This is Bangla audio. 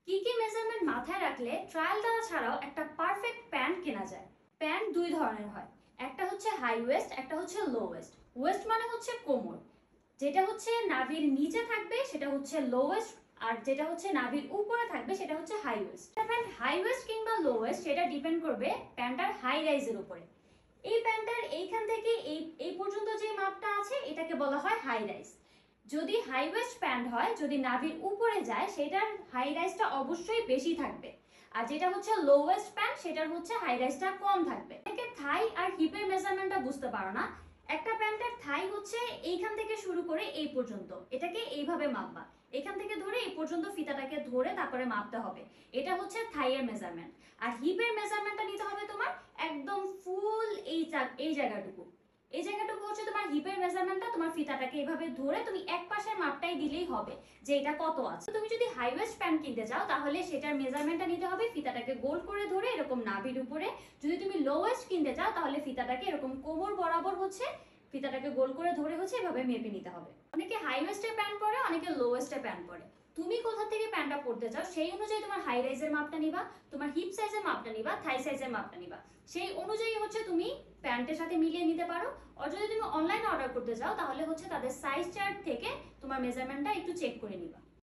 কি কি মেজারমেন্ট মাথায় রাখলে ট্রায়াল দেওয়া ছাড়াও একটা পারফেক্ট প্যান্ট কেনা যায়? প্যান্ট দুই ধরনের হয়, একটা হচ্ছে হাই ওয়েস্ট, একটা হচ্ছে লো ওয়েস্ট। ওয়েস্ট মানে হচ্ছে কোমর, যেটা হচ্ছে নাভির নিচে থাকবে সেটা হচ্ছে লো ওয়েস্ট, আর যেটা হচ্ছে নাভির উপরে থাকবে সেটা হচ্ছে high waist. Pant high waist কিংবা লো ওয়েস্ট সেটা ডিপেন্ড করবে প্যান্টার হাই রাইজের উপরে। এই প্যান্টার এইখান থেকে এই এই পর্যন্ত যে মাপটা আছে এটাকে বলা হয় হাই রাইজ। যদি হাই ওয়েস্ট প্যান্ট হয়, যদি নাভির উপরে যায়, সেটার হাই রাইজটা অবশ্যই বেশি থাকবে। আর যেটা হচ্ছে লো ওয়েস্ট প্যান্ট সেটার হচ্ছে হাই রাইজটা কম থাকবে। অনেকে থাই আর হিপের মেজারমেন্টটা বুঝতে পারো না। একটা প্যান্টের থাই হচ্ছে এইখান থেকে শুরু করে এই পর্যন্ত, এটাকে এইভাবে মাপবা। এখান থেকে ধরে এই পর্যন্ত ফিতাটাকে ধরে তারপরে মাপতে হবে। এটা হচ্ছে থাইয়ের মেজারমেন্ট। আর হিপের মেজারমেন্টটা নিতে হবে তোমার একদম ফুল এই জায়গাটুকু। এই জায়গাটুকু হচ্ছে তোমার হিপের মেজারমেন্টটা। তোমার ফিতাটাকে এভাবে ধরে তুমি এক পাশের মাপটাই দিলেই হবে যে এটা কত আছে। তুমি যদি হাই ওয়েস্ট প্যান্ট কিনতে চাও তাহলে সেটার মেজারমেন্টটা নিতে হবে ফিতাটাকে গোল করে ধরে এরকম নাভির উপরে। যদি তুমি লো ওয়েস্ট কিনতে চাও তাহলে ফিতাটাকে এরকম কোমর বরাবর হচ্ছে ফিতাটাকে গোল করে ধরে হচ্ছে এভাবে মেপে নিতে হবে। অনেকে হাই ওয়েস্টের প্যান্ট পরে, অনেকে লো ওয়েস্টের প্যান্ট পরে। তুমি কোথা থেকে প্যান্টটা পরতে চাও সেই অনুযায়ী তোমার হাই রাইজের মাপটা নিবা, তোমার হিপ সাইজের মাপটা নিবা, থাই সাইজের মাপটা নিবা। সেই অনুযায়ী হচ্ছে তুমি প্যান্টের সাথে মিলিয়ে নিতে পারো। আর যদি তুমি অনলাইনে অর্ডার করতে চাও তাহলে হচ্ছে তাদের সাইজ চার্ট থেকে তোমার মেজারমেন্টটা একটু চেক করে নিবা।